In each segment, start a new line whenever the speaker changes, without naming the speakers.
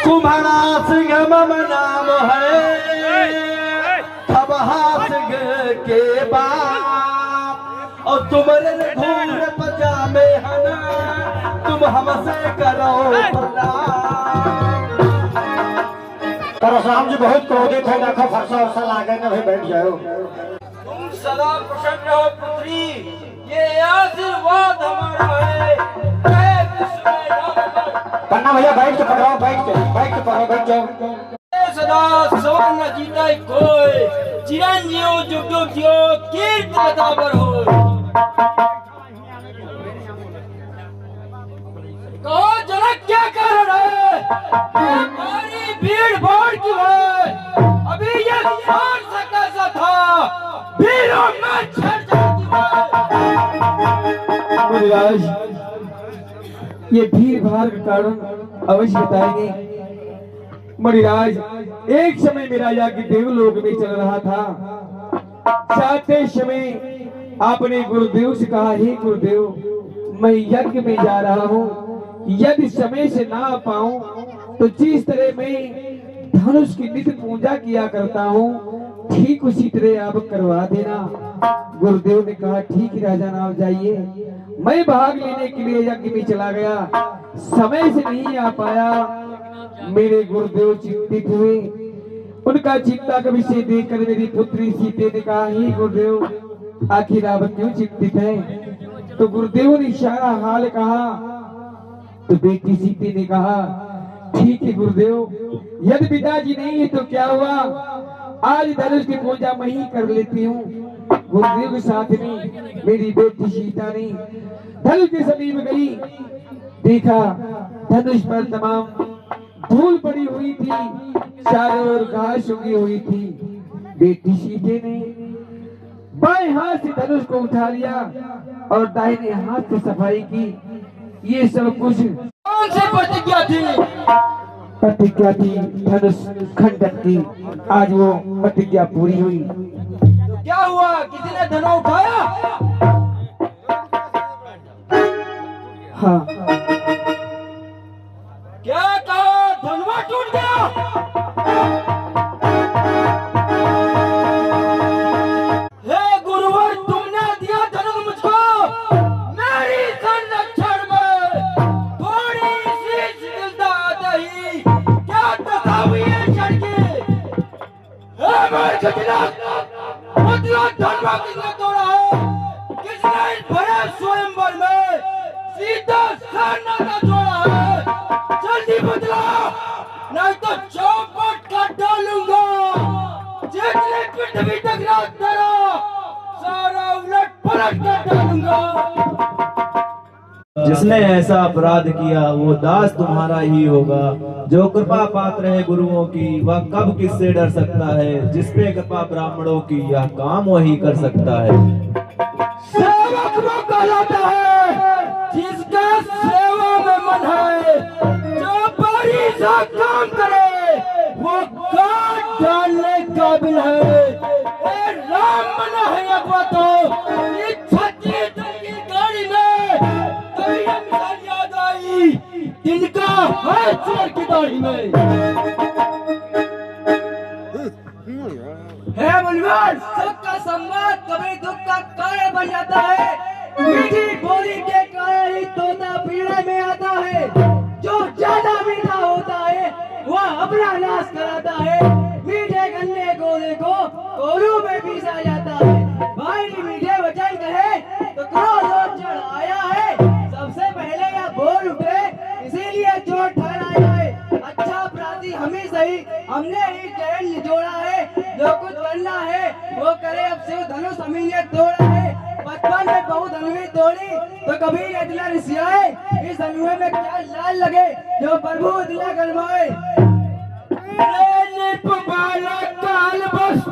तुम्हारा सिंह मम नाम है, खबहा सिंह के बाप, और तुमरे घूर पजामे हना, तुम हमसे करो
परशुराम जी बहुत क्रोधित है। देखो फरसा वर्षा लागे न बैठ जाओ।
तुम सदा प्रसन्न हो पुत्री, ये आशीर्वाद हमारा है।
पन्ना भैया बैठ के पकड़ो, बैठ के पकड़ो, बैठ जाओ।
सदा स्वर्ण जीता कोई, चिरंजीव जुग जुग जियो, कीर्ति बराबर हो। कहो जनक क्या कारण है, हमारी भीड़ भाड़ क्यों है? अभी ये शान से कैसा था, भीड़ों में छड़ जाती है।
ये भीड़ भाड़ का कारण अवश्य बताएंगे। मणिराज, एक समय मेरा यज्ञ देवलोक में चल रहा था। जाते समय आपने गुरुदेव से कहा, हे गुरुदेव, मैं यज्ञ में जा रहा हूँ, यदि समय से ना आ पाऊं तो जिस तरह मैं धनुष की नित्य पूजा किया करता हूँ, ठीक उसी तरह आप करवा देना। गुरुदेव ने कहा, ठीक है राजा, आप जाइए। मैं भाग लेने के लिए यज्ञ में चला गया, समय से नहीं आ पाया। मेरे गुरुदेव चिंतित हुए। उनका चिंता का विषय देखकर मेरी पुत्री सीते ने कहा, हे गुरुदेव, आखिर आप क्यों चिंतित है? तो गुरुदेव ने इशारा हाल कहा। तो बेटी सीते ने कहा, ठीक है गुरुदेव, यदि पिताजी नहीं है तो क्या हुआ, आज धनुष की पूजा मैं ही कर लेती हूँ। गुरुदेव के साथ में मेरी बेटी सीता ने धनुष के समीप गई, देखा धनुष पर तमाम धूल पड़ी हुई थी, चारों ओर घास उगी हुई थी। बेटी सीते ने बाएं हाथ से धनुष को उठा लिया और दाहिने हाथ से सफाई की। ये सब कुछ
कौन सी प्रतिज्ञा थी?
प्रतिज्ञा थी धनुष खंडन की। आज वो प्रतिज्ञा पूरी हुई।
तो क्या हुआ, किसी ने धनुष उठाया?
हाँ।
क्या कहा, धनुष टूट गया? हे गुरुवर, तुमने दिया धनुष मुझको, मेरी संरक्षण में थोड़ी सी शिथिलता आ गई, क्या तस्वीर चढ़के? हे मेरे खिलाफ मतलब धनुष किसने तोड़ा है? किसने इस भरे स्वयंवर में सीधा सारना का जोड़ा है? जल्दी बदलाओ, नहीं तो चौपट का डालूंगा। जितने पृथ्वी तक रात तेरा सारा उलट पलट कर डालूंगा।
जिसने ऐसा अपराध किया वो दास तुम्हारा ही होगा। जो कृपा पात्र है गुरुओं की, वह कब किससे डर सकता है? जिस पे कृपा ब्राह्मणों की, यह काम वही कर सकता है।
सेवक वो कहलाता है जिसका सेवा में मन है, जो बड़ी सा काम करे वो काट डालने काबिल है। ए राम मना है अगवा तो इच्छा की गाड़ी में कभी मिसाल याद आई, तिनका है चोर की दाढ़ी में। है मुनिवर, सुख का संवाद कभी दुख का कारण बन जाता है। मीठी बोली के कारण ही तोता पीड़े में आता है। जो ज्यादा मीठा होता है वह अपना नाश कराता है। मीठे गन्ने को देखो कोरू में पीसा जाता है। भाई ने मीठे वचन कहे तो क्रोध और चढ़ आया है। सबसे पहले यह बोल उठे, इसीलिए चोट ठहराया है। अच्छा अपराधी हम ही सही, हमने ही चैन जोड़ा है। जो कुछ करना है वो करे, अब से धनुष हमी ने तोड़ा है। बचपन में बहुत धनुष तोड़ी तो कभी इतना रिसियाए, इस धनुष में क्या लाल लगे जो प्रभु इतना गरमाए। काल बस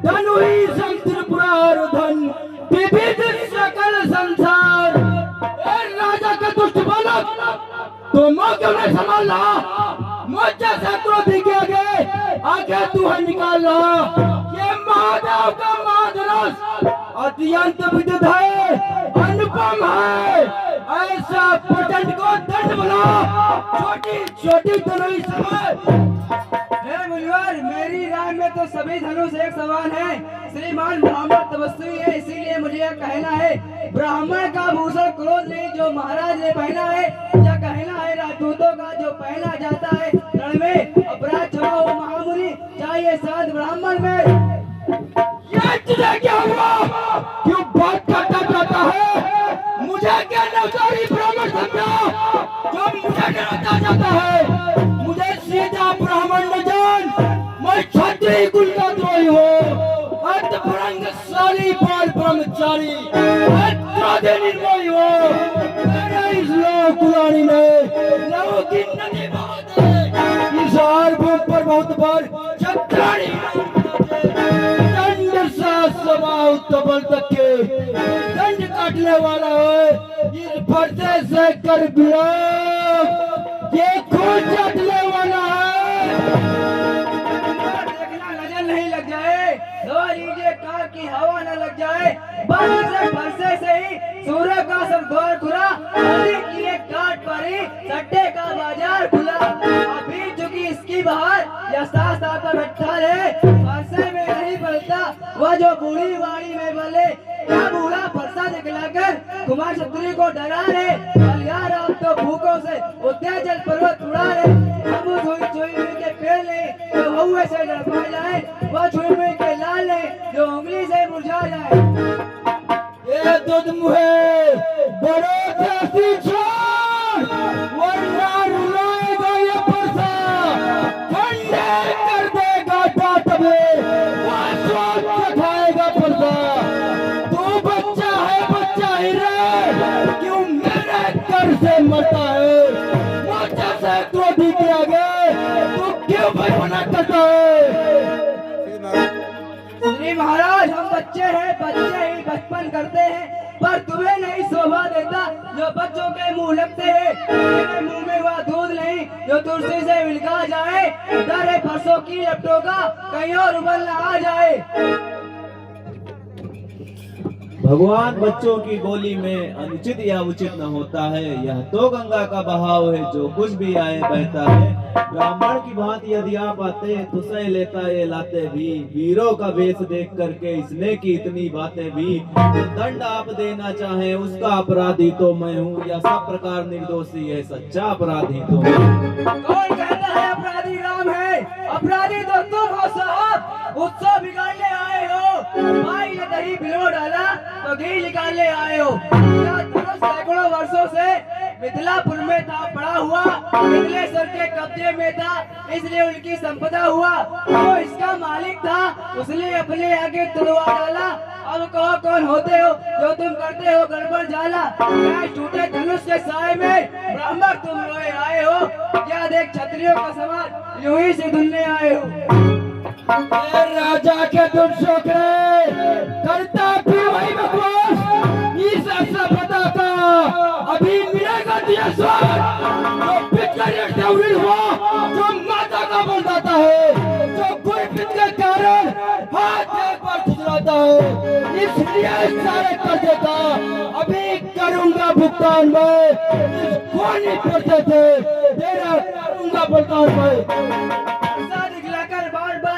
धनु ही त्रिपुरार धन विविध सकल संसार। राजा का दुष्ट बालक तो मुंह क्यों नहीं संभालना? मुझे शत्रु दिखे आगे तू है निकाल रहा। ये महादेव का माधरस अत्यंत विद्युत है, अनुपम है। ऐसा प्रचंड को दंड बना, छोटी छोटी तनोई समय। मुनिवर, मेरी राय में तो सभी धनुष एक समान है। श्रीमान ब्राह्मण तपस्वी है, इसीलिए मुझे यह कहना है, ब्राह्मण का भूषण क्रोध नहीं जो महाराज ने पहना है, या कहना है राजपूतों का जो पहना जाता है रण में। अपराध क्षमा हो महामुनि, चाहिए शांत ब्राह्मण में। ये तुझे क्या हुआ? क्यों बात करता जाता है? मुझे क्या नवचारी ब्राह्मण समझा जो मुझे डराता जाता है? मुझे सीधा ब्राह्मण न जान, मैं क्षत्रिय कुल का द्रोही हूँ, अर्धभ्रंगशाली बाल ब्रह्मचारी, क्रोधी निर्मोही हूँ। मेरे इस लोक कुलानी ने लहू की नदी बहा दे, इस आर्भों पर बहुत बार छत्राणी दंड सा स्वभाव तबल तक के दंड काटने वाला है। इस पर्दे से कर विरोध, ये खून चाटने वाला है। देखना नजर नहीं लग जाए, दवा लीजिए कार की हवा न लग जाए। बस से फरसे से ही सूर्य का सब द्वार खुला, होली की एक काट पर ही सट्टे का बाजार खुला। अभी चुकी इसकी बहार, या साथ साथ बैठा है, फरसे में नहीं बलता वह जो बूढ़ी वाणी में बले। क्या बूढ़ा फरसा दिखलाकर कुमार क्षत्रिय को डरा रहे, बलियार आप तो भूखों से उत्तेजल पर्वत उड़ा रहे। अब छुई हुई के पेड़ ले जो हुए से डर पा जाए, वह छुई हुई के लाल ले जो उंगली से मुरझा जाए। ये दूध मुहे बड़ो जैसी छोड़, वरना रुलाएगा ये फरसा, ठंडे कर देगा टाट में, वह स्वाद चखाएगा फरसा। तू बच्चा है बच्चा ही रे, क्यों मेरे कर से मरता है? मोचा से क्रोधी के आगे तू क्यों भाई मना करता है? श्री महाराज, हम बच्चे हैं, बच्चे ही बचपन करते हैं, पर तुम्हें नहीं शोभा देता जो बच्चों के मुंह लगते हैं। मेरे मुंह में वह दूध नहीं जो तुलसी से विलका जाए, डर है फरसों की लपटों का कहीं और उबल न आ जाए।
भगवान बच्चों की बोली में अनुचित या उचित न होता है, यह तो गंगा का बहाव है जो कुछ भी आए बहता है। ब्राह्मण की भांति यदि आप आते तो सह लेता ये लाते भी, वीरों का वेश देख करके इसने की इतनी बातें भी। तो दंड आप देना चाहे उसका अपराधी तो मैं हूँ, या सब प्रकार निर्दोषी है सच्चा अपराधी तो मैं।
कौन कहता है अपराधी राम है? अपराधी तो तुम हो साहब, उत्सव बिगाड़ने आए हो। भाई ने दही बिलो डाला तो घी निकालने आए हो। सैकड़ों वर्षों से मिथिलापुर में था पड़ा हुआ, मिथिलेश्वर के कब्जे में था, इसलिए उनकी संपदा हुआ। जो इसका मालिक था उसने अपने आगे तुड़वा डाला। अब कहो कौन होते हो जो तुम करते हो गड़बड़ झाला? क्या टूटे धनुष के साए में ब्राह्मण तुम रोए आए हो? क्या देख क्षत्रियों का समाज यूं ही से धुलने आए हो? राजा के तुम छोकरे करता भी वही बकवास, इस सभ्यता का अभी मिलेगा दिया स्वाद। जो पितकर देवरी हुआ, जो माता का बरदाता है, जो कोई पित के कारण हाथ एक बार खुजलाता है, इसलिए सारे कर्जे का अभी करूंगा भुगतान मैं। इस खोनी पर्दे से तेरा करूंगा भुगतान मैं।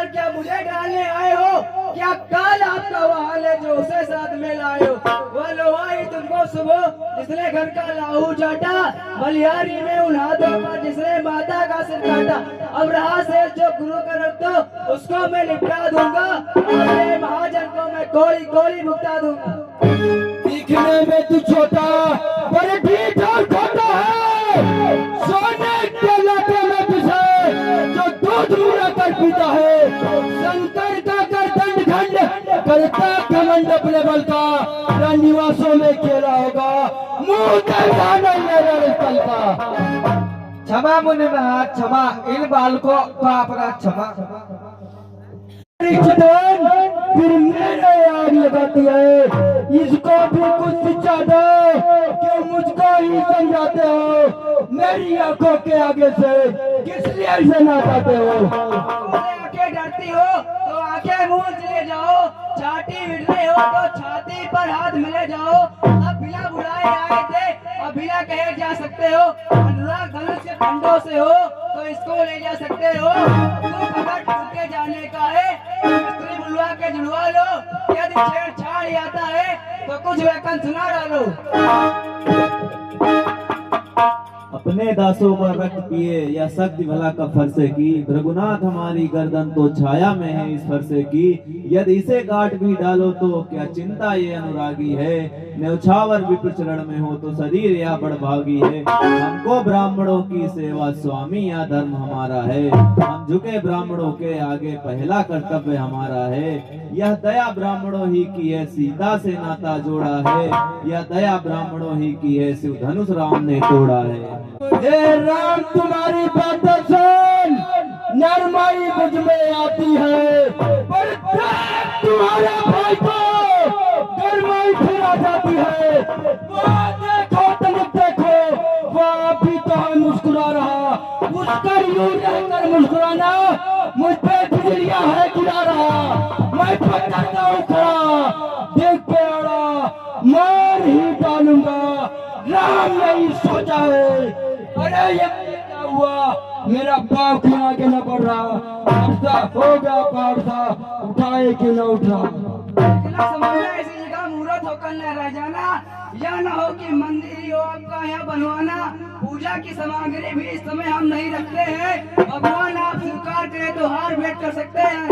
क्या मुझे डालने आए हो? क्या काल आपका वो हाल है जो उसे साथ में लाए हो? वह लोहाई तुमको सुबह जिसने घर का लाहू चाटा, बलिहारी में उन हाथों पर जिसने माता का सिर काटा। अब रहा शेष जो गुरु का रख दो उसको मैं निपटा दूंगा, और महाजन को मैं गोली गोली भुगता दूंगा। दिखने में तू छोटा पर ढीठ और खोटा है, सोने के लोटे में पिसे जो दूध मुड़ा कर पीता है। शंकर का कर दंड खंड करता घमंड अपने बल का, निवासों में खेला होगा मुंह देखा नहीं मेरे स्थल का। क्षमा मुनि महाराज क्षमा, इन बालकों का अपना क्षमा। फिर मेरे आग लगाती है, इसको भी कुछ शिक्षा दो, क्यों मुझको ही समझाते हो? मेरी आंखों के आगे से किस लिए से ना जाते हो? आंखें डरती हो तो आंखें मूंद चले जाओ, छाती मिल रहे हो तो छाती पर हाथ मिले जाओ। अब बिना बुलाए आए थे, अब बिना कहे जा सकते हो। अनुराग धनुष के खंडों से हो तो इसको ले जा सकते हो। तुम अगर टूटे जाने का है तो स्त्री बुलवा के जुड़वा लो। यदि छेड़छाड़ आता है तो कुछ वैकन सुना डालो।
अपने दासों पर रक्त पिए या शक्ति भला का फरसे की, रघुनाथ हमारी गर्दन तो छाया में है इस फरसे की। यदि इसे काट भी डालो तो क्या चिंता ये अनुरागी है। न्यौछावर विप्र चरण में हो तो शरीर या बड़भागी है। हमको ब्राह्मणों की सेवा स्वामी या धर्म हमारा है। हम झुके ब्राह्मणों के आगे पहला कर्तव्य हमारा है। यह दया ब्राह्मणों ही की है, सीता से नाता जोड़ा है। यह दया ब्राह्मणों ही की है, शिव धनुष राम ने तोड़ा है।
हे राम तुम्हारी बातें सुन, नरमाई मुझ में आती है, पर तुम्हारे भाई को गरमाई फिर आ जाती है। वहाँ देखो तुम देखो, वहाँ भी तो है मुस्कुरा रहा, उसका यूं रहकर मुस्कुराना मुझ पे बिजलियां है गिरा रहा। मैं पकड़ता हूँ खड़ा, देख पे आड़ा मार ही डालूंगा। राम नहीं सोचा है। अरे ये क्या हुआ, मेरा पाँव क्यों आगे न बढ़ रहा। ऐसा हो गया पारसा, उठाए कि न उठा।
इतना समझना ऐसी जगह मुहूर्त होकर न रह जाना। यह न हो कि मंदिर ही हो आपका यहाँ बनवाना। पूजा की सामग्री भी इस समय हम नहीं रखते हैं। भगवान आप स्वीकार करें तो हार भेंट कर सकते हैं।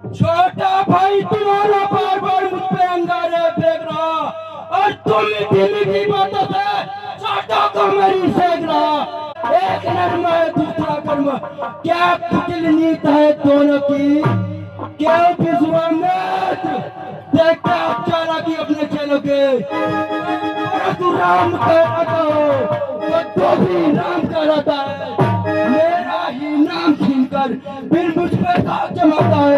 छोटा भाई तुम्हारा बार बार मुझ पे अंगारे फेंक रहा, और तुम मीठी बातों से छोटों को मेरी सेक रहा। एक नर्म है दूसरा कर्म, क्या कुटिल नीत है दोनों की। क्यों विश्वामित्र देखता चारा की अपने चेलों के। तू राम कह रहा हो तो भी राम कह रहा है। मेरा ही नाम छीनकर फिर मुझ पे दाग जमाता है।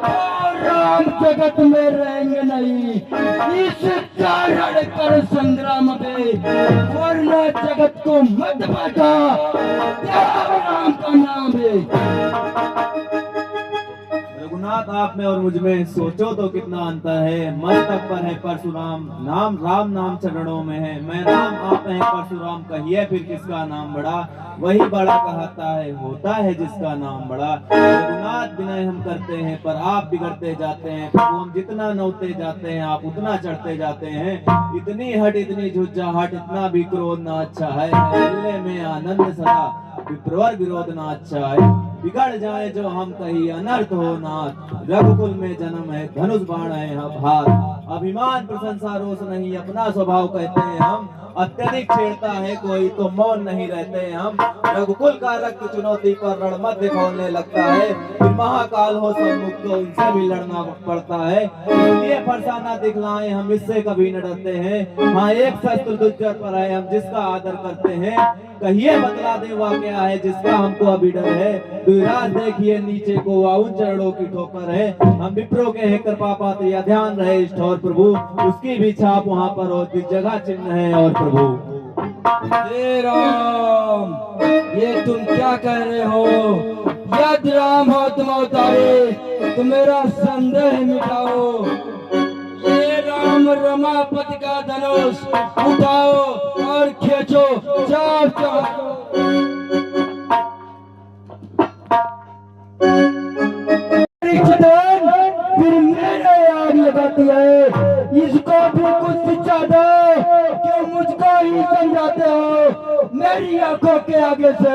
और राम जगत में रहेंगे नहीं इस कारण कर संग्राम में, वरना जगत को मत बचा, राम का नाम है।
रघुनाथ आप में और मुझ में सोचो तो कितना अंतर है। मस्तक पर है परशुराम, नाम राम नाम चरणों में है। मैं राम आप हैं परशुराम, कहिए फिर किसका नाम बड़ा। वही बड़ा कहता है, होता है जिसका नाम बड़ा। रघुनाथ विनय हम करते हैं पर आप बिगड़ते जाते हैं। प्रभु हम जितना नौते जाते हैं आप उतना चढ़ते जाते हैं। इतनी हट इतनी झुज्जाहट, इतना भी क्रोध ना अच्छा है। मिलने में आनंद सदा, विप्रवर विरोध ना अच्छा है। बिगड़ जाए जो हम कही अनर्थ हो नाथ। रघुकुल में जन्म है धनुष बाण है हाथ। अभिमान प्रशंसा रोष नहीं अपना स्वभाव कहते हैं हम। अत्यधिक छेड़ता है कोई तो मौन नहीं रहते हैं हम। रघुकुल का रक्त चुनौती पर रणमध्य खोलने लगता है। फिर महाकाल हो सम्मुख तो उनसे भी लड़ना पड़ता है। इसलिए फरसाना दिखलाए हम इससे कभी न डरते हैं। हाँ एक शस्त्र दुर्जय पर है हम जिसका आदर करते हैं। कहिए बतला दे वह क्या है जिसका हमको अभी डर है। दुराज देखिए नीचे को वह उन चरणों की ठोकर है। हम विप्रो के हैं कृपा पात्र या ध्यान रहे इष्ट और प्रभु। उसकी भी छाप वहाँ पर हो जिस जगह चिन्ह है और प्रभु।
हे राम ये तुम क्या कह रहे हो। यदि राम हो तुम अवतारे तो मेरा संदेह मिटाओ। ये राम रमापति का धनुष उठाओ और खींचो, जाओ जाओ। फिर मेरे आग लगाती है, इसको भी कुछ शिक्षा दो। क्यों मुझको ही समझाते हो। मेरी आंखों के आगे से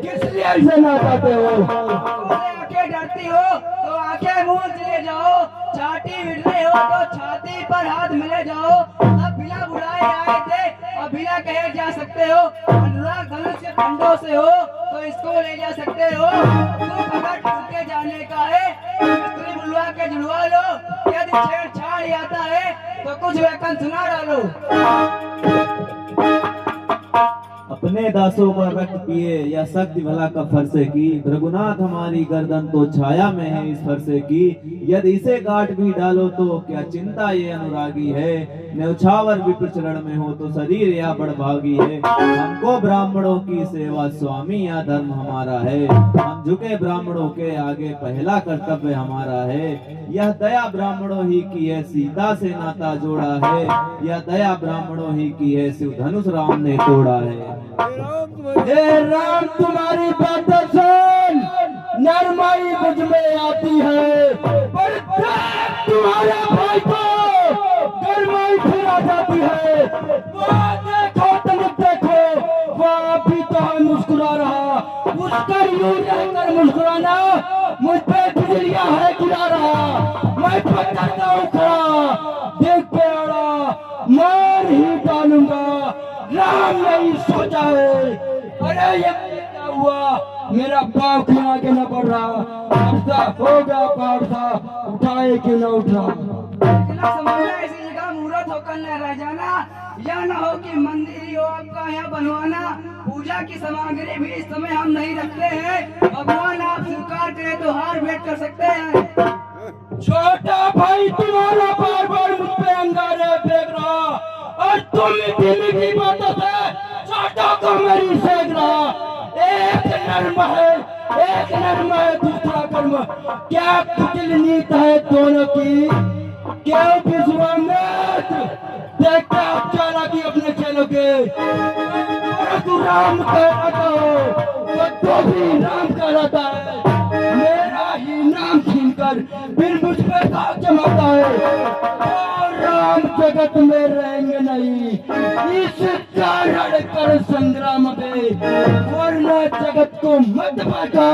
किस लिए ऐसे ना जाते हो।
आंखें डरती हो तो आंखें मूंद चले जाओ। छाती मिल रहे हो तो छाती पर हाथ मिले जाओ। अब बिना बुलाए आए थे, अब बिना कहे जा सकते हो। अनुराग धनुष के खंडों से हो तो इसको ले जा सकते हो। तुम अगर टूटे जाने का है तो स्त्री बुलवा के जुड़वा लो। यदि छेड़छाड़ आता है तो कुछ वैकन सुना डालो।
अपने दासों का रक्त पिए या शक्ति भला का फरसे की। रघुनाथ हमारी गर्दन तो छाया में है इस फरसे की। यदि इसे काट भी डालो तो क्या चिंता ये अनुरागी है। न्यौछावर विप्र चरण में हो तो शरीर या बड़भागी है। हमको ब्राह्मणों की सेवा स्वामी या धर्म हमारा है। हम झुके ब्राह्मणों के आगे पहला कर्तव्य हमारा है। यह दया ब्राह्मणों ही की है सीता से नाता जोड़ा है। यह दया ब्राह्मणों ही की है शिव धनुष राम ने तोड़ा है।
हे राम तुम्हारी बातें सुन नरमाई मुझ में आती है, पर तुम्हारे भाई को गरमाई फिर आ जाती है। वहाँ देखो तुम देखो वहाँ भी तो है मुस्कुरा रहा, उसका यूं रहकर मुस्कुराना मुझ पे बिजलियां है गिरा रहा। मैं पकड़ता हूँ खड़ा देख पे आड़ा मार ही डालूंगा। राम नहीं सोचा है। अरे ये क्या हुआ मेरा पाँव क्यों आगे न बढ़ रहा। ऐसा हो गया पार था उठाए कि न उठा।
ऐसी जगह मुहूर्त होकर न रह जाना, या न हो कि मंदिर ही हो आपका यहाँ बनवाना। पूजा की सामग्री भी इस समय हम नहीं रखते हैं। भगवान आप स्वीकार करें तो हार भेंट कर सकते हैं।
छोटा भाई तुम्हारा बार बार मुझ पे अंगारे फेंक रहा और तुम मीठी मीठी बातों से छोटों को मेरी सेक रहा। एक नर्म है दूसरा कर्म। क्या कुटिल नीत है दोनों की। क्यों विश्वामित्र देखते आप चालाकी अपने चेलों के। और तू राम कहलाता हो तो भी राम कहलाता है। मेरा ही नाम छीनकर फिर मुझ पे दाग जमाता है। और राम जगत में रहेंगे नहीं इस कारण कर संग्राम में, वरना जगत को मत बचा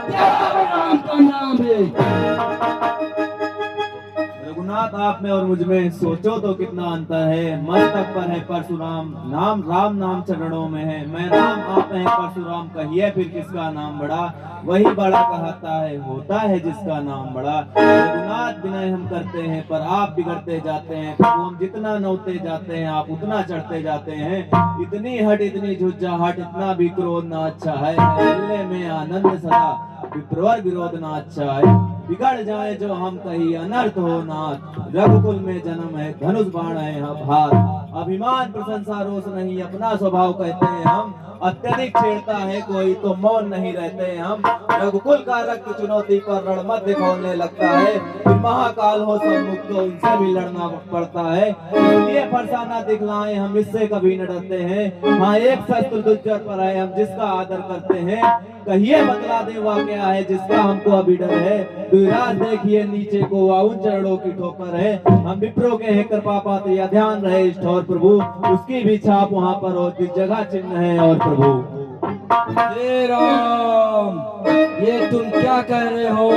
क्या राम का नाम है।
रघुनाथ आप में और मुझ में सोचो तो कितना अंतर है। मस्तक पर है परशुराम नाम, राम नाम चरणों में है। मैं राम आप हैं परशुराम, कहिए फिर किसका नाम बड़ा। वही बड़ा कहता है होता है जिसका नाम बड़ा। रघुनाथ विनय हम करते हैं पर आप बिगड़ते जाते हैं। प्रभु हम जितना नौते जाते हैं आप उतना चढ़ते जाते हैं। इतनी हट इतनी झुज्जाहट इतना भी क्रोध ना अच्छा है। मिलने में आनंद सदा विप्रवर विरोध ना अच्छा है। बिगड़ जाए जो हम कही अनर्थ हो नाथ। रघुकुल में जन्म है धनुष बाण है हाथ। अभिमान प्रशंसा रोष नहीं अपना स्वभाव कहते हैं हम। अत्यधिक छेड़ता है कोई तो मौन नहीं रहते हम। रघुकुल का रक्त चुनौती पर रणमध्य खोलने लगता है। फिर महाकाल हो सम्मुख तो इनसे भी लड़ना पड़ता है। इसलिए फरसाना दिखलाए हम इससे कभी न डरते हैं। हाँ एक शस्त्र दुर्जय पर है हम जिसका आदर करते हैं। कहिए बतला दे वह क्या है जिसका हमको अभी डर है। दुराज देखिए नीचे को उन चरणों की ठोकर है। हम विप्रो के हैं कृपा पात्र या ध्यान रहे इष्ट और प्रभु। उसकी भी छाप वहाँ पर हो जिस जगह चिन्ह है और प्रभु।
हे राम ये तुम क्या कह रहे हो।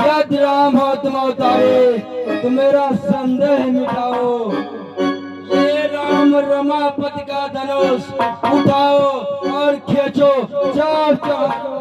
यदि राम हो तुम अवतारे तो मेरा संदेह मिटाओ। ये राम रमापति का धनुष उठाओ और खींचो चाप चाप।